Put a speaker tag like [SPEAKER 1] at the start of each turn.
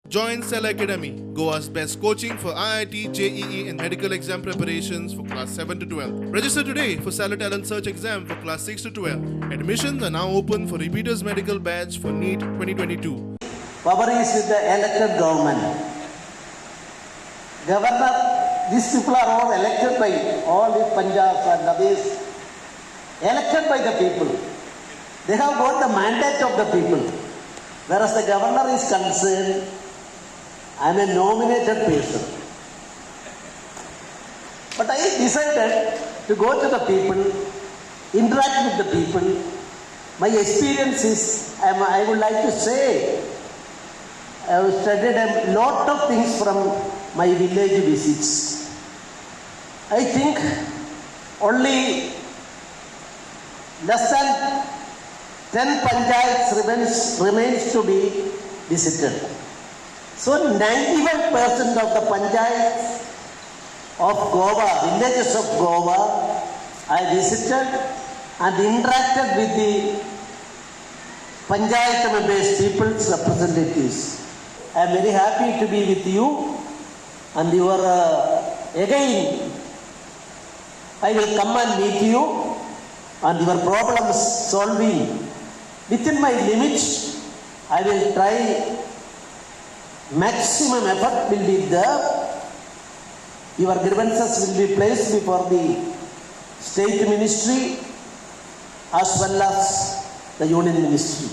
[SPEAKER 1] Join Cell Academy, Goa's best coaching for IIT, JEE and medical exam preparations for class 7 to 12. Register today for Cell Talent Search exam for class 6 to 12. Admissions are now open for repeaters medical batch for NEET 2022.
[SPEAKER 2] Power is with the elected government. Governor, these people are all elected by all the Punjabs and others, elected by the people. They have got the mandate of the people. Whereas the governor is concerned, I am a nominated person. But I decided to go to the people, interact with the people. My experience is, I would like to say, I have studied a lot of things from my village visits. I think only less than 10 panchayats remains to be visited. So 91% of the panchayats of Goa, villages of Goa, I visited and interacted with the panchayat-based people's representatives. I am very happy to be with you, and you are again, I will come and meet you and your problems solving. Within my limits, I will try. Maximum effort will be there. Your grievances will be placed before the state ministry as well as the union ministry.